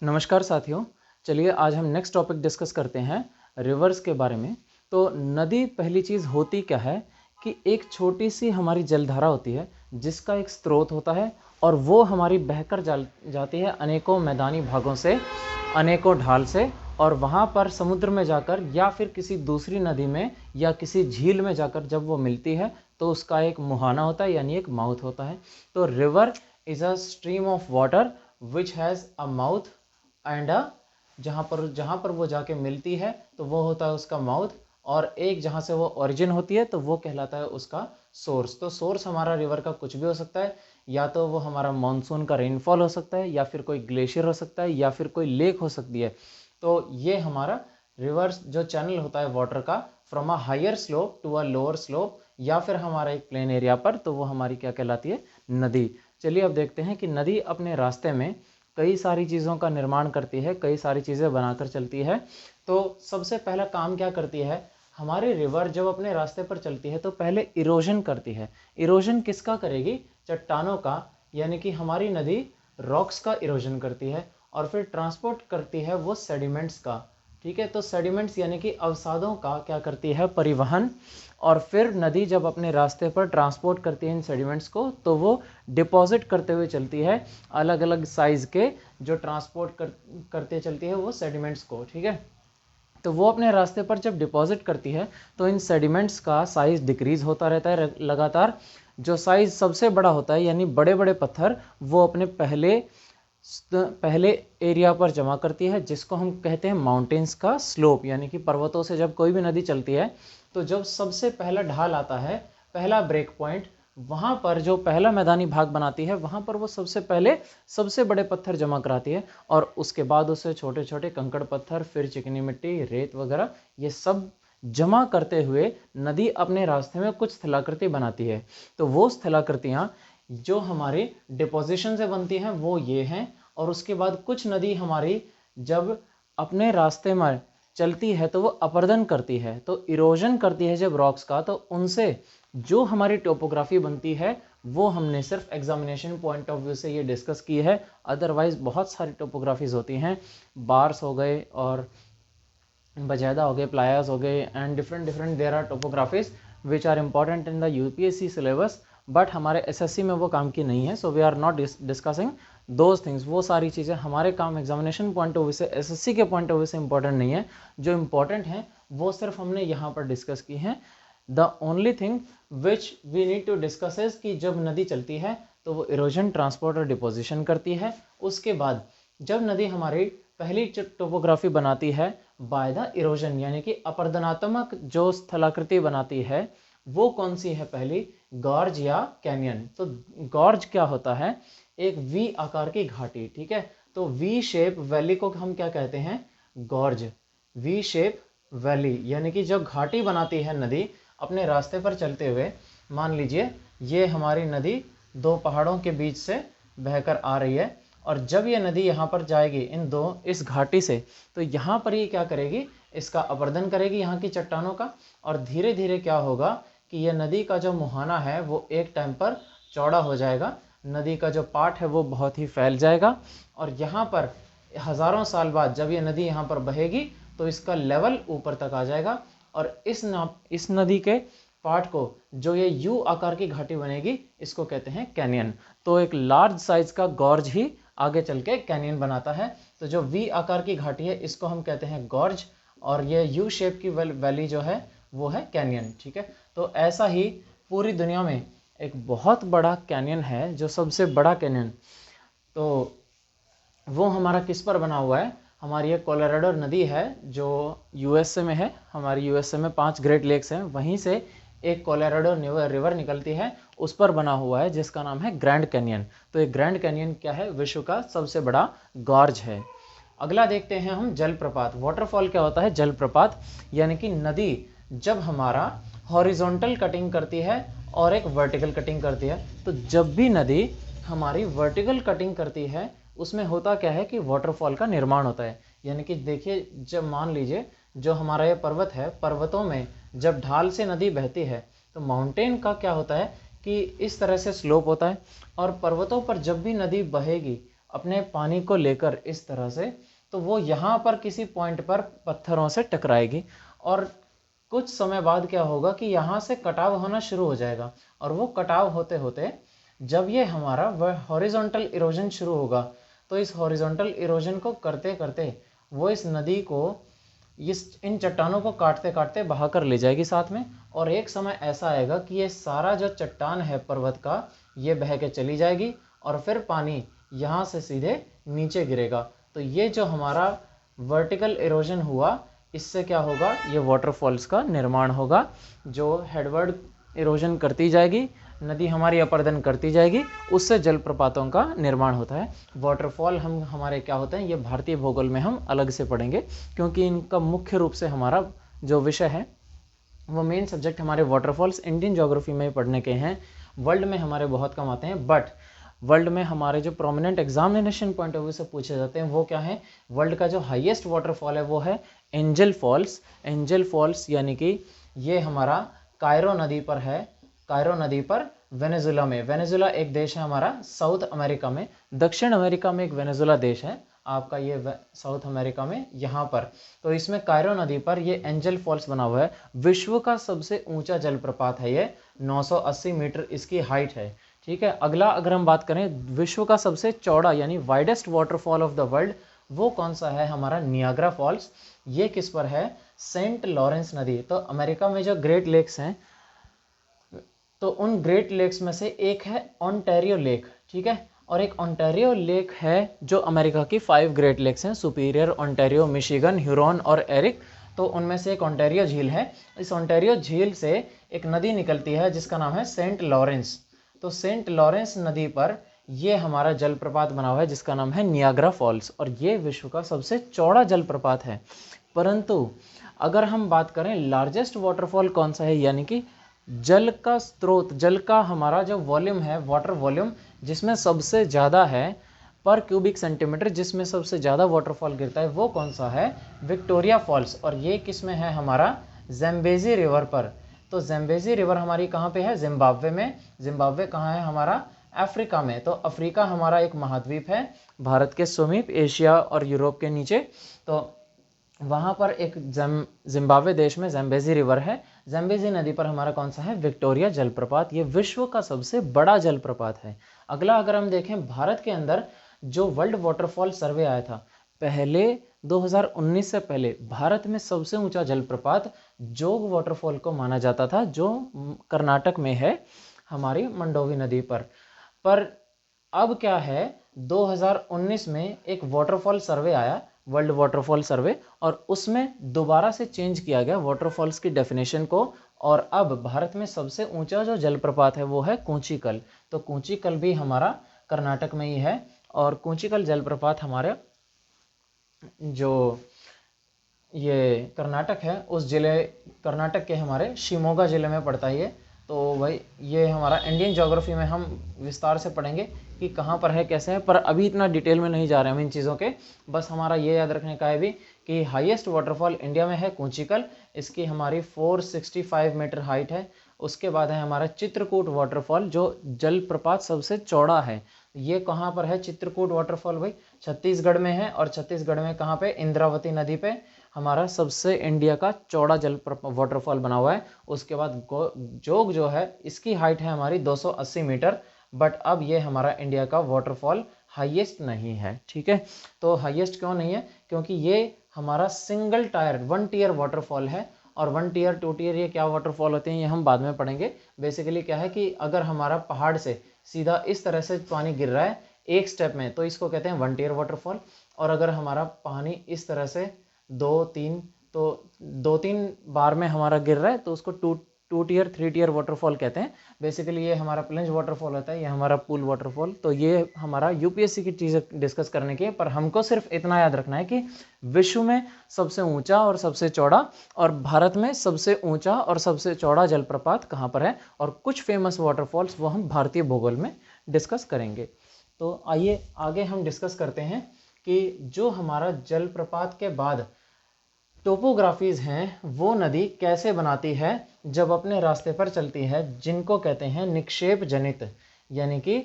नमस्कार साथियों। चलिए आज हम नेक्स्ट टॉपिक डिस्कस करते हैं रिवर्स के बारे में। तो नदी पहली चीज़ होती क्या है कि एक छोटी सी हमारी जलधारा होती है जिसका एक स्रोत होता है और वो हमारी बहकर जाती है अनेकों मैदानी भागों से, अनेकों ढाल से, और वहाँ पर समुद्र में जाकर या फिर किसी दूसरी नदी में या किसी झील में जाकर जब वो मिलती है तो उसका एक मुहाना होता है, यानी एक माउथ होता है। तो river is a stream of water which has a mouth and जहाँ पर वो जाके मिलती है तो वो होता है उसका माउथ, और एक जहाँ से वो ओरिजिन होती है तो वो कहलाता है उसका सोर्स। तो सोर्स हमारा रिवर का कुछ भी हो सकता है, या तो वो हमारा मानसून का रेनफॉल हो सकता है, या फिर कोई ग्लेशियर हो सकता है, या फिर कोई लेक हो सकती है। तो ये हमारा रिवर्स जो चैनल होता है वाटर का, from a higher slope to a lower slope, या फिर हमारा एक प्लेन एरिया पर, तो वो हमारी क्या कहलाती है? नदी। चलिए अब देखते हैं कि नदी अपने रास्ते में कई सारी चीज़ों का निर्माण करती है, कई सारी चीज़ें बनाकर चलती है। तो सबसे पहला काम क्या करती है हमारी रिवर? जब अपने रास्ते पर चलती है तो पहले इरोजन करती है। इरोजन किसका करेगी? चट्टानों का, यानी कि हमारी नदी रॉक्स का इरोजन करती है, और फिर ट्रांसपोर्ट करती है वो सेडिमेंट्स का। ठीक है, तो सेडिमेंट्स यानी कि अवसादों का क्या करती है? परिवहन। और फिर नदी जब अपने रास्ते पर ट्रांसपोर्ट करती है इन सेडिमेंट्स को तो वो डिपॉजिट करते हुए चलती है अलग अलग साइज़ के, जो करते चलती है वो सेडिमेंट्स को। ठीक है, तो वो अपने रास्ते पर जब डिपॉजिट करती है तो इन सेडिमेंट्स का साइज़ डिक्रीज़ होता रहता है लगातार। जो साइज़ सबसे बड़ा होता है, यानी बड़े बड़े पत्थर, वो अपने पहले एरिया पर जमा करती है, जिसको हम कहते हैं माउंटेन्स का स्लोप। यानी कि पर्वतों से जब कोई भी नदी चलती है तो जब सबसे पहला ढाल आता है, पहला ब्रेक पॉइंट, वहाँ पर जो पहला मैदानी भाग बनाती है वहाँ पर वो सबसे पहले सबसे बड़े पत्थर जमा कराती है, और उसके बाद उसे छोटे छोटे कंकड़ पत्थर, फिर चिकनी मिट्टी, रेत वगैरह, ये सब जमा करते हुए नदी अपने रास्ते में कुछ स्थलाकृति बनाती है। तो वो स्थलाकृतियाँ जो हमारे डिपोजिशन से बनती हैं वो ये हैं। और उसके बाद कुछ नदी हमारी जब अपने रास्ते में चलती है तो वो अपर्दन करती है, तो इरोजन करती है जब रॉक्स का, तो उनसे जो हमारी टोपोग्राफी बनती है वो हमने सिर्फ एग्जामिनेशन पॉइंट ऑफ व्यू से ये डिस्कस की है। अदरवाइज बहुत सारी टोपोग्राफीज होती हैं, बार्स हो गए और बजैदा हो गए, प्लायर्स हो गए, and different different there are topographies which are important in the UPSC syllabus, but हमारे एसएससी में वो काम की नहीं है। So we are not discussing those things. वो सारी चीज़ें हमारे काम एग्जामिनेशन पॉइंट ऑफ व्यू से, एसएससी के पॉइंट ऑफ व्यू से इंपॉर्टेंट नहीं है। जो इंपॉर्टेंट हैं वो सिर्फ हमने यहाँ पर डिस्कस की हैं। The only thing which we need to discuss is कि जब नदी चलती है तो वो इरोजन, ट्रांसपोर्ट और डिपोजिशन करती है। उसके बाद जब नदी हमारी पहली टोपोग्राफी बनाती है बाय द इरोजन, यानी कि अपर्दनात्मक जो स्थलाकृति बनाती है, वो कौन सी है पहली? गॉर्ज या कैनियन। तो गॉर्ज क्या होता है? एक वी आकार की घाटी। ठीक है, तो वी शेप वैली को हम क्या कहते हैं? Gorge, V shape valley. यानी कि जब घाटी बनाती है नदी अपने रास्ते पर चलते हुए, मान लीजिए ये हमारी नदी दो पहाड़ों के बीच से बहकर आ रही है, और जब ये नदी यहाँ पर जाएगी इस घाटी से, तो यहाँ पर ये क्या करेगी? इसका अपर्दन करेगी यहाँ की चट्टानों का, और धीरे धीरे क्या होगा कि ये नदी का जो मुहाना है वो एक टाइम पर चौड़ा हो जाएगा, नदी का जो पार्ट है वो बहुत ही फैल जाएगा, और यहाँ पर हज़ारों साल बाद जब ये नदी यहाँ पर बहेगी तो इसका लेवल ऊपर तक आ जाएगा, और इस नदी के पार्ट को, जो ये यू आकार की घाटी बनेगी, इसको कहते हैं कैनियन। तो एक लार्ज साइज का गॉर्ज ही आगे चल के कैनियन बनाता है। तो जो वी आकार की घाटी है इसको हम कहते हैं गॉर्ज, और ये यू शेप की वैली जो है वो है कैनियन। ठीक है, तो ऐसा ही पूरी दुनिया में एक बहुत बड़ा कैनियन है, जो सबसे बड़ा कैनियन, तो वो हमारा किस पर बना हुआ है? हमारी ये कोलोराडो नदी है जो यूएसए में है। हमारी यूएसए में 5 ग्रेट लेक्स हैं, वहीं से एक कोलोराडो रिवर निकलती है, उस पर बना हुआ है, जिसका नाम है ग्रैंड कैनियन। तो ये ग्रैंड कैनियन क्या है? विश्व का सबसे बड़ा गॉर्ज है। अगला देखते हैं हम जलप्रपात। वाटरफॉल क्या होता है? जलप्रपात, यानी कि नदी जब हमारा हॉरिजॉन्टल कटिंग करती है और एक वर्टिकल कटिंग करती है, तो जब भी नदी हमारी वर्टिकल कटिंग करती है उसमें होता क्या है कि वाटरफॉल का निर्माण होता है। यानी कि देखिए, जब मान लीजिए जो हमारा ये पर्वत है, पर्वतों में जब ढाल से नदी बहती है तो माउंटेन का क्या होता है कि इस तरह से स्लोप होता है, और पर्वतों पर जब भी नदी बहेगी अपने पानी को लेकर इस तरह से, तो वो यहाँ पर किसी पॉइंट पर पत्थरों से टकराएगी और कुछ समय बाद क्या होगा कि यहाँ से कटाव होना शुरू हो जाएगा। और वो कटाव होते होते जब ये हमारा वह हॉरिजॉन्टल इरोजन शुरू होगा, तो इस हॉरिजॉन्टल इरोजन को करते करते वो इस नदी को इन चट्टानों को काटते काटते बहा कर ले जाएगी साथ में। और एक समय ऐसा आएगा कि ये सारा जो चट्टान है पर्वत का, ये बह के चली जाएगी और फिर पानी यहाँ से सीधे नीचे गिरेगा। तो ये जो हमारा वर्टिकल इरोजन हुआ, इससे क्या होगा, ये वाटरफॉल्स का निर्माण होगा। जो हेडवर्ड इरोजन करती जाएगी, नदी हमारी अपर्दन करती जाएगी, उससे जलप्रपातों का निर्माण होता है। वाटरफॉल हम हमारे क्या होते हैं, ये भारतीय भूगोल में हम अलग से पढ़ेंगे, क्योंकि इनका मुख्य रूप से हमारा जो विषय है वो मेन सब्जेक्ट हमारे वाटरफॉल्स इंडियन ज्योग्राफी में पढ़ने के हैं। वर्ल्ड में हमारे बहुत कम आते हैं, बट वर्ल्ड में हमारे जो prominent examination point of view से पूछे जाते हैं वो क्या है, वर्ल्ड का जो हाईएस्ट वाटरफॉल है वो है एंजल फॉल्स। एंजल फॉल्स यानी कि ये हमारा कायरो नदी पर है, कायरो नदी पर वेनेजुला में। वेनेजुला एक देश है हमारा साउथ अमेरिका में, दक्षिण अमेरिका में एक वेनेजुला देश है आपका, ये साउथ अमेरिका में यहाँ पर। तो इसमें कायरो नदी पर ये एंजल फॉल्स बना हुआ है। विश्व का सबसे ऊंचा जलप्रपात है ये, 980 मीटर इसकी हाइट है। ठीक है, अगला अगर हम बात करें विश्व का सबसे चौड़ा यानी widest waterfall of the world, वो कौन सा है, हमारा नियाग्रा फॉल्स। ये किस पर है, सेंट लॉरेंस नदी। तो अमेरिका में जो ग्रेट लेक्स हैं, तो उन ग्रेट लेक्स में से एक है ओंटारियो लेक, ठीक है, और एक ओंटारियो लेक है जो अमेरिका की 5 ग्रेट लेक्स हैं, सुपीरियर, ओंटारियो, मिशिगन, ह्यूरॉन और एरिक। तो उनमें से एक ओंटारियो झील है। इस ओंटारियो झील से एक नदी निकलती है जिसका नाम है सेंट लॉरेंस। तो सेंट लॉरेंस नदी पर ये हमारा जलप्रपात बना हुआ है जिसका नाम है नियाग्रा फॉल्स, और ये विश्व का सबसे चौड़ा जलप्रपात है। परंतु अगर हम बात करें लार्जेस्ट वाटरफॉल कौन सा है, यानी कि जल का स्रोत, जल का हमारा जो वॉल्यूम है, वाटर वॉल्यूम जिसमें सबसे ज़्यादा है पर क्यूबिक सेंटीमीटर, जिसमें सबसे ज़्यादा वाटरफॉल गिरता है, वो कौन सा है, विक्टोरिया फॉल्स। और ये किस में है, हमारा ज़ैम्बेज़ी रिवर पर। तो ज़ैम्बेज़ी रिवर हमारी कहाँ पे है, जिम्बाब्वे में। जिम्बाब्वे कहाँ है, हमारा अफ्रीका में। तो अफ्रीका हमारा एक महाद्वीप है भारत के समीप, एशिया और यूरोप के नीचे। तो वहाँ पर एक जिम्बाब्वे देश में ज़ैम्बेज़ी रिवर है। ज़ैम्बेज़ी नदी पर हमारा कौन सा है, विक्टोरिया जलप्रपात। ये विश्व का सबसे बड़ा जलप्रपात है। अगला अगर हम देखें भारत के अंदर जो वर्ल्ड वाटरफॉल सर्वे आया था, पहले 2019 से पहले भारत में सबसे ऊंचा जलप्रपात जोग वाटरफॉल को माना जाता था, जो कर्नाटक में है हमारी मंडोवी नदी पर अब क्या है, 2019 में एक वाटरफॉल सर्वे आया, वर्ल्ड वाटरफॉल सर्वे, और उसमें दोबारा से चेंज किया गया वाटरफॉल्स की डेफिनेशन को। और अब भारत में सबसे ऊंचा जो जलप्रपात है वो है कूंचीकल। तो कूंचीकल भी हमारा कर्नाटक में ही है, और कूंचीकल जलप्रपात हमारे जो ये कर्नाटक है उस जिले, कर्नाटक के हमारे शिमोगा जिले में पड़ता है ये। तो भाई ये हमारा इंडियन ज्योग्राफी में हम विस्तार से पढ़ेंगे कि कहाँ पर है, कैसे है, पर अभी इतना डिटेल में नहीं जा रहे हम इन चीज़ों के। बस हमारा ये याद रखने का है भी कि हाईएस्ट वाटरफॉल इंडिया में है कूंचीकल, इसकी हमारी 465 मीटर हाइट है। उसके बाद है हमारा चित्रकूट वाटरफॉल, जो जलप्रपात सबसे चौड़ा है। ये कहाँ पर है चित्रकूट वाटरफॉल, भाई छत्तीसगढ़ में है। और छत्तीसगढ़ में कहाँ पे, इंद्रावती नदी पे हमारा सबसे इंडिया का चौड़ा वाटरफॉल बना हुआ है। उसके बाद जोग जो है, इसकी हाइट है हमारी 280 मीटर, बट अब ये हमारा इंडिया का वाटरफॉल हाईएस्ट नहीं है। ठीक है, तो हाईएस्ट क्यों नहीं है, क्योंकि ये हमारा सिंगल टायर 1 टियर वाटरफॉल है। और 1 टियर 2 टियर ये क्या वाटरफॉल होते हैं ये हम बाद में पढ़ेंगे। बेसिकली क्या है कि अगर हमारा पहाड़ से सीधा इस तरह से पानी गिर रहा है एक स्टेप में, तो इसको कहते हैं 1 टियर वाटरफॉल। और अगर हमारा पानी इस तरह से 2-3 बार में हमारा गिर रहा है, तो उसको 2 टियर 3 टियर वाटरफॉल कहते हैं। बेसिकली ये हमारा प्लंज वाटरफॉल होता है, ये हमारा पूल वाटरफॉल। तो ये हमारा यूपीएससी की चीज़ें डिस्कस करने की है, पर हमको सिर्फ इतना याद रखना है कि विश्व में सबसे ऊंचा और सबसे चौड़ा, और भारत में सबसे ऊंचा और सबसे चौड़ा जलप्रपात कहाँ पर है, और कुछ फेमस वाटरफॉल्स वो हम भारतीय भूगोल में डिस्कस करेंगे। तो आइए आगे हम डिस्कस करते हैं कि जो हमारा जलप्रपात के बाद टोपोग्राफीज हैं, वो नदी कैसे बनाती है जब अपने रास्ते पर चलती है, जिनको कहते हैं निक्षेप जनित, यानी कि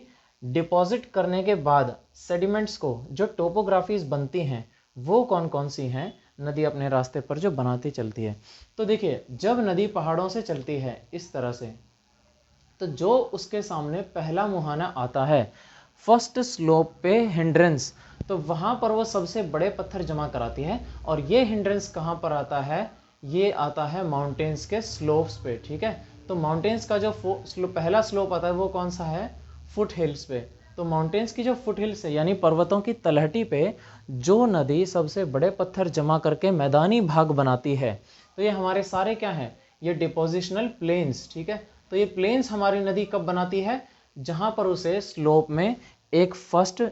डिपॉजिट करने के बाद सेडिमेंट्स को जो टोपोग्राफीज बनती हैं वो कौन कौन सी हैं नदी अपने रास्ते पर जो बनाती चलती है। तो देखिए, जब नदी पहाड़ों से चलती है इस तरह से, तो जो उसके सामने पहला मुहाना आता है फर्स्ट स्लोप पे हिंड्रेंस, तो वहाँ पर वो सबसे बड़े पत्थर जमा कराती है। और ये हिंड्रेंस कहाँ पर आता है, ये आता है माउंटेन्स के स्लोप्स पे, ठीक है। तो माउंटेन्स का जो पहला स्लोप आता है वो कौन सा है, फुट हिल्स पे। तो माउंटेन्स की जो फुट हिल्स है यानी पर्वतों की तलहटी पे जो नदी सबसे बड़े पत्थर जमा करके मैदानी भाग बनाती है, तो ये हमारे सारे क्या हैं, ये डिपोजिशनल प्लेन्स, ठीक है। तो ये प्लेन्स हमारी नदी कब बनाती है, जहाँ पर उसे स्लोप में एक फर्स्ट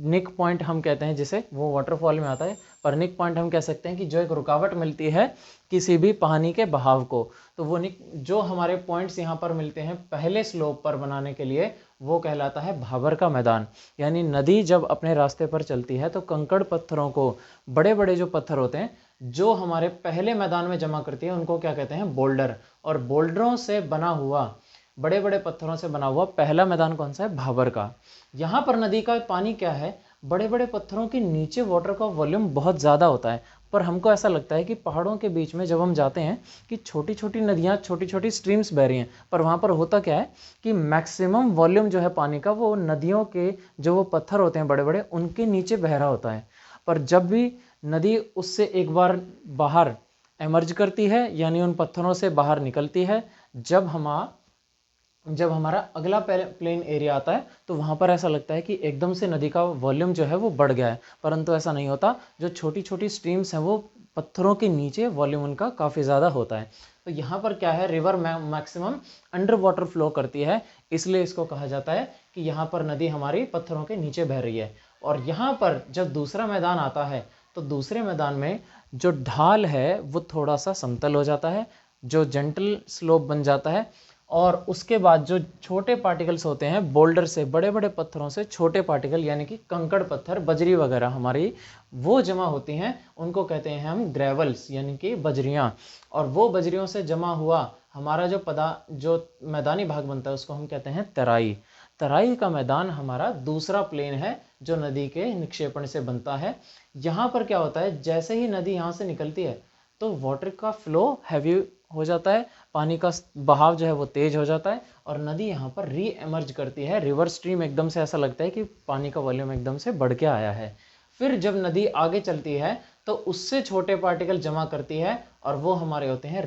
निक पॉइंट हम कहते हैं जिसे, वो वाटरफॉल में आता है, पर निक पॉइंट हम कह सकते हैं कि जो एक रुकावट मिलती है किसी भी पानी के बहाव को, तो वो निक जो हमारे पॉइंट्स यहाँ पर मिलते हैं पहले स्लोप पर बनाने के लिए, वो कहलाता है भाबर का मैदान। यानी नदी जब अपने रास्ते पर चलती है तो कंकड़ पत्थरों को, बड़े बड़े जो पत्थर होते हैं जो हमारे पहले मैदान में जमा करती है, उनको क्या कहते हैं, बोल्डर। और बोल्डरों से बना हुआ, बड़े बड़े पत्थरों से बना हुआ पहला मैदान कौन सा है, भाबर का। यहाँ पर नदी का पानी क्या है, बड़े बड़े पत्थरों के नीचे वाटर का वॉल्यूम बहुत ज़्यादा होता है, पर हमको ऐसा लगता है कि पहाड़ों के बीच में जब हम जाते हैं कि छोटी छोटी नदियाँ, छोटी छोटी स्ट्रीम्स बह रही हैं, पर वहाँ पर होता क्या है कि मैक्सिमम वॉल्यूम जो है पानी का वो नदियों के जो वो पत्थर होते हैं बड़े बड़े, उनके नीचे बह रहा होता है। पर जब भी नदी उससे एक बार बाहर एमर्ज करती है यानी उन पत्थरों से बाहर निकलती है, जब हमारा अगला प्लेन एरिया आता है, तो वहाँ पर ऐसा लगता है कि एकदम से नदी का वॉल्यूम जो है वो बढ़ गया है, परंतु ऐसा नहीं होता। जो छोटी छोटी स्ट्रीम्स हैं वो पत्थरों के नीचे वॉल्यूम उनका काफ़ी ज़्यादा होता है। तो यहाँ पर क्या है, river maximum under water flow करती है, इसलिए इसको कहा जाता है कि यहाँ पर नदी हमारी पत्थरों के नीचे बह रही है। और यहाँ पर जब दूसरा मैदान आता है, तो दूसरे मैदान में जो ढाल है वो थोड़ा सा समतल हो जाता है, जो जेंटल स्लोप बन जाता है। और उसके बाद जो छोटे पार्टिकल्स होते हैं बोल्डर से, बड़े बड़े पत्थरों से छोटे पार्टिकल यानी कि कंकड़ पत्थर, बजरी वगैरह हमारी वो जमा होती हैं, उनको कहते हैं हम ग्रेवल्स यानी कि बजरियाँ। और वो बजरियों से जमा हुआ हमारा जो मैदानी भाग बनता है उसको हम कहते हैं तराई। तराई का मैदान हमारा दूसरा प्लेन है जो नदी के निक्षेपण से बनता है। यहाँ पर क्या होता है, जैसे ही नदी यहाँ से निकलती है तो वाटर का फ्लो हैवी हो जाता है, पानी का बहाव जो है वो तेज हो जाता है, और नदी यहाँ पर री एमर्ज करती है। रिवर स्ट्रीम एकदम से ऐसा लगता है कि पानी का वॉल्यूम एकदम से बढ़ के आया है। फिर जब नदी आगे चलती है तो उससे छोटे पार्टिकल जमा करती है, और वो हमारे होते हैं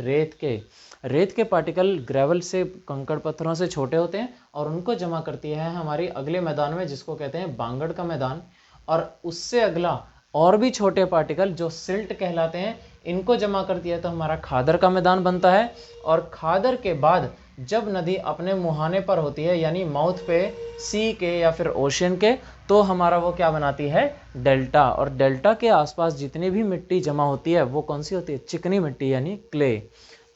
रेत के पार्टिकल ग्रेवल से, कंकड़ पत्थरों से छोटे होते हैं, और उनको जमा करती है हमारी अगले मैदान में जिसको कहते हैं बांगड़ का मैदान। और उससे अगला और भी छोटे पार्टिकल जो सिल्ट कहलाते हैं, इनको जमा करती है तो हमारा खादर का मैदान बनता है। और खादर के बाद जब नदी अपने मुहाने पर होती है यानी माउथ पे सी के या फिर ओशन के, तो हमारा वो क्या बनाती है, डेल्टा। और डेल्टा के आसपास जितनी भी मिट्टी जमा होती है वो कौन सी होती है, चिकनी मिट्टी यानी क्ले।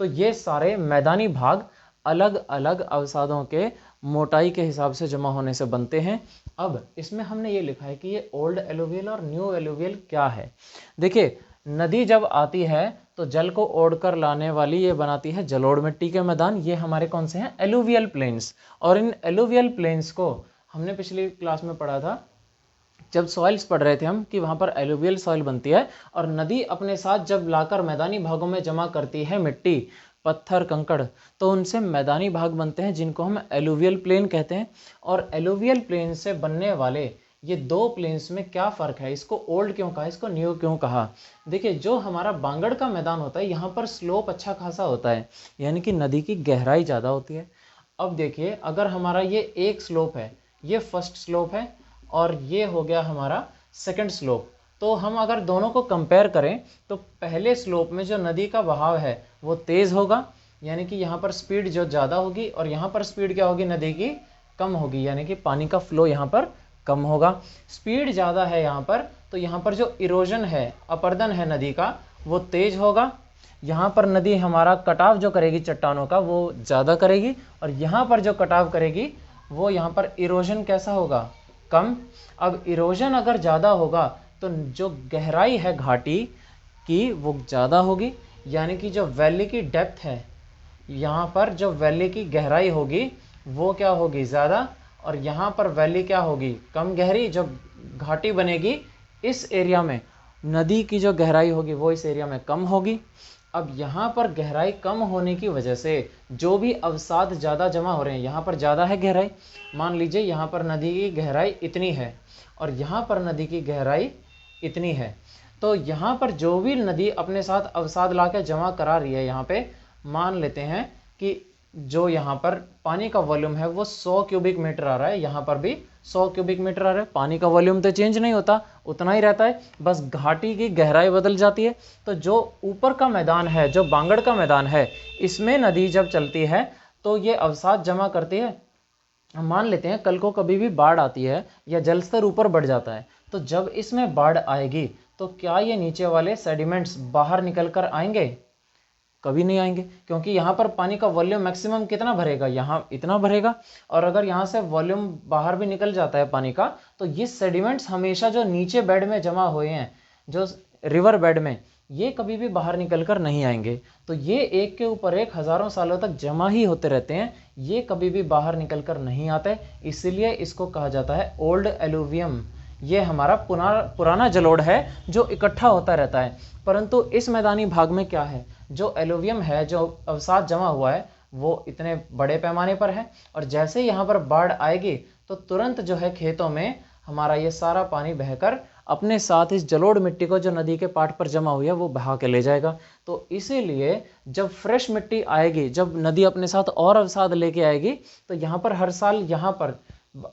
तो ये सारे मैदानी भाग अलग अलग अवसादों के मोटाई के हिसाब से जमा होने से बनते हैं। अब इसमें हमने ये लिखा है कि ये ओल्ड एलुवियल और न्यू एलुवियल क्या है। देखिए, नदी जब आती है तो जल को ओढ़कर लाने वाली ये बनाती है जलोढ़ मिट्टी के मैदान। ये हमारे कौन से हैं, एलुवियल प्लेन्स। और इन एलुवियल प्लेन्स को हमने पिछली क्लास में पढ़ा था जब सॉइल्स पढ़ रहे थे हम, कि वहाँ पर एलुवियल सॉइल बनती है, और नदी अपने साथ जब लाकर मैदानी भागों में जमा करती है मिट्टी, पत्थर, कंकड़, तो उनसे मैदानी भाग बनते हैं जिनको हम एलुवियल प्लेन कहते हैं। और एलुवियल प्लेन से बनने वाले ये दो प्लेन्स में क्या फ़र्क है, इसको ओल्ड क्यों कहा, इसको न्यू क्यों कहा। देखिए, जो हमारा बांगड़ का मैदान होता है यहाँ पर स्लोप अच्छा खासा होता है, यानी कि नदी की गहराई ज़्यादा होती है। अब देखिए, अगर हमारा ये एक स्लोप है, ये फर्स्ट स्लोप है, और ये हो गया हमारा सेकंड स्लोप, तो हम अगर दोनों को कंपेयर करें तो पहले स्लोप में जो नदी का बहाव है वो तेज़ होगा, यानी कि यहाँ पर स्पीड जो ज़्यादा होगी, और यहाँ पर स्पीड क्या होगी, नदी की कम होगी, यानी कि पानी का फ्लो यहाँ पर कम होगा। स्पीड ज़्यादा है यहाँ पर, तो यहाँ पर जो इरोजन है, अपरदन है नदी का, वो तेज़ होगा। यहाँ पर नदी हमारा कटाव जो करेगी चट्टानों का वो ज़्यादा करेगी, और यहाँ पर जो कटाव करेगी वो यहाँ पर इरोजन कैसा होगा, कम। अब इरोजन अगर ज़्यादा होगा तो जो गहराई है घाटी की वो ज़्यादा होगी, यानी कि जो वैली की डेप्थ है, यहाँ पर जो वैली की गहराई होगी वो क्या होगी, ज़्यादा। और यहाँ पर वैली क्या होगी, कम गहरी। जब घाटी बनेगी इस एरिया में, नदी की जो गहराई होगी वो इस एरिया में कम होगी। अब यहाँ पर गहराई कम होने की वजह से जो भी अवसाद ज़्यादा जमा हो रहे हैं, यहाँ पर ज़्यादा है गहराई, मान लीजिए यहाँ पर नदी की गहराई इतनी है और यहाँ पर नदी की गहराई इतनी है, तो यहाँ पर जो भी नदी अपने साथ अवसाद ला के जमा करा रही है, यहाँ पे मान लेते हैं कि जो यहाँ पर पानी का वॉल्यूम है वो 100 क्यूबिक मीटर आ रहा है, यहाँ पर भी 100 क्यूबिक मीटर आ रहा है। पानी का वॉल्यूम तो चेंज नहीं होता, उतना ही रहता है, बस घाटी की गहराई बदल जाती है। तो जो ऊपर का मैदान है, जो बांगड़ का मैदान है, इसमें नदी जब चलती है तो ये अवसाद जमा करती है। मान लेते हैं कल को कभी भी बाढ़ आती है या जल स्तर ऊपर बढ़ जाता है, तो जब इसमें बाढ़ आएगी तो क्या ये नीचे वाले सेडिमेंट्स बाहर निकल कर आएंगे? कभी नहीं आएंगे, क्योंकि यहाँ पर पानी का वॉल्यूम मैक्सिमम कितना भरेगा, यहाँ इतना भरेगा। और अगर यहाँ से वॉल्यूम बाहर भी निकल जाता है पानी का, तो ये सेडिमेंट्स हमेशा जो नीचे बेड में जमा हुए हैं, जो रिवर बेड में, ये कभी भी बाहर निकल कर नहीं आएंगे। तो ये एक के ऊपर एक हज़ारों सालों तक जमा ही होते रहते हैं, ये कभी भी बाहर निकल कर नहीं आते। इसीलिए इसको कहा जाता है ओल्ड एलुवियम। ये हमारा पुराना जलोढ़ है जो इकट्ठा होता रहता है। परंतु इस मैदानी भाग में क्या है, जो एलुवियम है, जो अवसाद जमा हुआ है, वो इतने बड़े पैमाने पर है, और जैसे यहाँ पर बाढ़ आएगी तो तुरंत जो है खेतों में हमारा ये सारा पानी बहकर अपने साथ इस जलोढ़ मिट्टी को जो नदी के पाट पर जमा हुई है वो बहा के ले जाएगा। तो इसीलिए जब फ्रेश मिट्टी आएगी, जब नदी अपने साथ और अवसाद लेके आएगी, तो यहाँ पर हर साल, यहाँ पर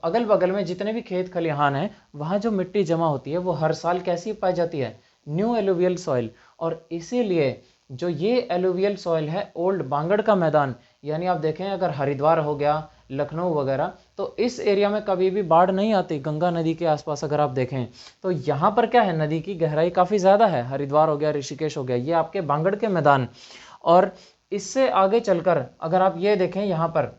अगल बगल में जितने भी खेत खलिहान हैं, वहाँ जो मिट्टी जमा होती है वो हर साल कैसी पाई जाती है, न्यू एलुवियल सॉइल। और इसीलिए जो ये एलुवियल सॉइल है, ओल्ड बांगड़ का मैदान, यानी आप देखें अगर हरिद्वार हो गया, लखनऊ वगैरह, तो इस एरिया में कभी भी बाढ़ नहीं आती। गंगा नदी के आसपास अगर आप देखें तो यहाँ पर क्या है, नदी की गहराई काफ़ी ज़्यादा है। हरिद्वार हो गया, ऋषिकेश हो गया, ये आपके बांगड़ के मैदान। और इससे आगे चलकर अगर आप ये देखें, यहाँ पर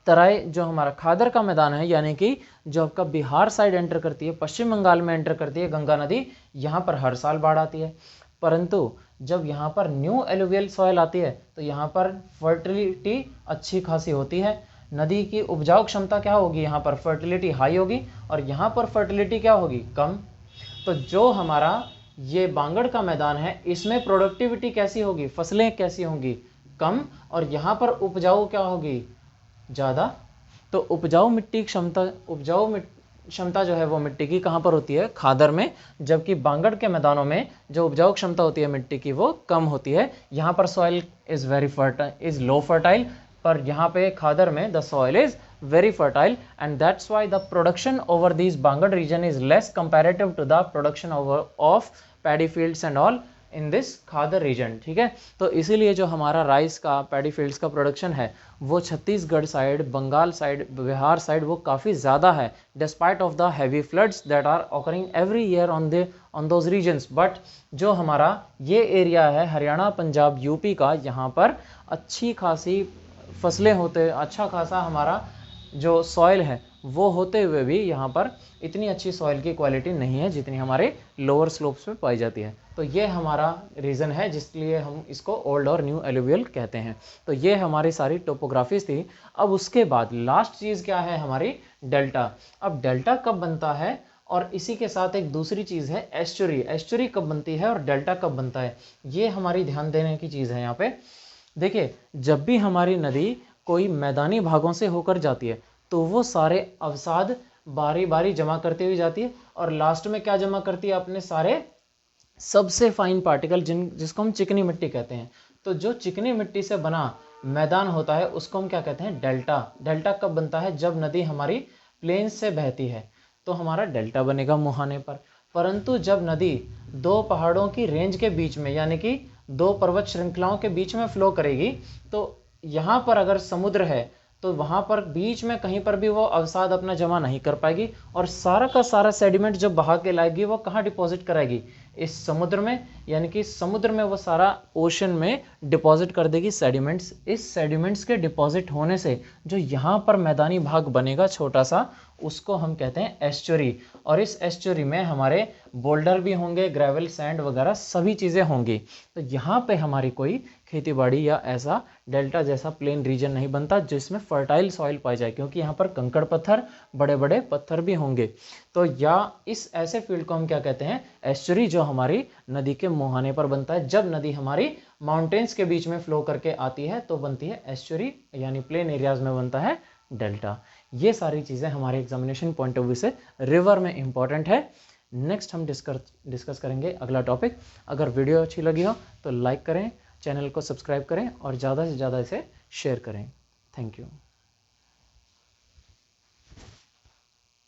तराई जो हमारा खादर का मैदान है, यानी कि जो आपका बिहार साइड एंटर करती है, पश्चिम बंगाल में एंटर करती है गंगा नदी, यहाँ पर हर साल बाढ़ आती है। परंतु जब यहाँ पर न्यू एलुवियल सॉइल आती है तो यहाँ पर फर्टिलिटी अच्छी खासी होती है। नदी की उपजाऊ क्षमता क्या होगी, यहाँ पर फर्टिलिटी हाई होगी, और यहाँ पर फर्टिलिटी क्या होगी, कम। तो जो हमारा ये बांगड़ का मैदान है, इसमें प्रोडक्टिविटी कैसी होगी, फसलें कैसी होंगी, कम, और यहाँ पर उपजाऊ क्या होगी, ज़्यादा। तो उपजाऊ क्षमता जो है वो मिट्टी की कहाँ पर होती है, खादर में, जबकि बांगड़ के मैदानों में जो उपजाऊ क्षमता होती है मिट्टी की वो कम होती है। यहाँ पर soil is very fertile, is low fertile, पर यहाँ पे खादर में the soil is very fertile, and that's why the production over these Bangad region is less comparative to the production of paddy fields and all in this Khadar region। ठीक है, तो इसीलिए जो हमारा राइस का, पैडी फील्ड्स का production है वो Chhattisgarh side, Bengal side, Bihar side वो काफ़ी ज़्यादा है, despite of the heavy floods that are occurring every year on those regions. But जो हमारा ये एरिया है हरियाणा, पंजाब, यूपी का, यहाँ पर अच्छी खासी फसलें होते, अच्छा खासा हमारा जो सॉइल है वो होते हुए भी यहाँ पर इतनी अच्छी सॉइल की क्वालिटी नहीं है जितनी हमारे लोअर स्लोप्स में पाई जाती है। तो ये हमारा रीज़न है जिसलिए हम इसको ओल्ड और न्यू एलुवियल कहते हैं। तो ये हमारी सारी टोपोग्राफीज थी। अब उसके बाद लास्ट चीज़ क्या है, हमारी डेल्टा। अब डेल्टा कब बनता है, और इसी के साथ एक दूसरी चीज़ है एस्चुरी। एस्चुरी कब बनती है और डेल्टा कब बनता है, ये हमारी ध्यान देने की चीज़ है। यहाँ पे देखिए, जब भी हमारी नदी कोई मैदानी भागों से होकर जाती है तो वो सारे अवसाद बारी बारी जमा करती हुई जाती है, और लास्ट में क्या जमा करती है, अपने सारे सबसे फाइन पार्टिकल जिसको हम चिकनी मिट्टी कहते हैं। तो जो चिकनी मिट्टी से बना मैदान होता है उसको हम क्या कहते हैं, डेल्टा। डेल्टा कब बनता है, जब नदी हमारी प्लेन से बहती है तो हमारा डेल्टा बनेगा मुहाने पर। परंतु जब नदी दो पहाड़ों की रेंज के बीच में, यानी कि दो पर्वत श्रृंखलाओं के बीच में फ्लो करेगी, तो यहाँ पर अगर समुद्र है तो वहाँ पर बीच में कहीं पर भी वो अवसाद अपना जमा नहीं कर पाएगी, और सारा का सारा सेडिमेंट जब बहा के लाएगी वो कहाँ डिपॉजिट कराएगी, इस समुद्र में। यानी कि समुद्र में वो सारा ओशन में डिपॉजिट कर देगी सेडिमेंट्स। इस सेडिमेंट्स के डिपॉजिट होने से जो यहाँ पर मैदानी भाग बनेगा छोटा सा, उसको हम कहते हैं एस्चुरी। और इस एस्चुरी में हमारे बोल्डर भी होंगे, ग्रेवल, सैंड वगैरह सभी चीज़ें होंगी। तो यहाँ पे हमारी कोई खेती बाड़ी या ऐसा डेल्टा जैसा प्लेन रीजन नहीं बनता जिसमें फर्टाइल सॉइल पाई जाए, क्योंकि यहाँ पर कंकड़ पत्थर, बड़े बड़े पत्थर भी होंगे। तो या इस ऐसे फील्ड को हम क्या कहते हैं, एस्चुरी, जो हमारी नदी के मुहाने पर बनता है। जब नदी हमारी माउंटेन्स के बीच में फ्लो करके आती है तो बनती है एस्चुरी, यानी प्लेन एरियाज में बनता है डेल्टा। ये सारी चीज़ें हमारे एग्जामिनेशन पॉइंट ऑफ व्यू से रिवर में इंपॉर्टेंट है। नेक्स्ट हम डिस्कस करेंगे अगला टॉपिक। अगर वीडियो अच्छी लगी हो तो लाइक करें, चैनल को सब्सक्राइब करें और ज़्यादा से ज़्यादा इसे शेयर करें। Thank you.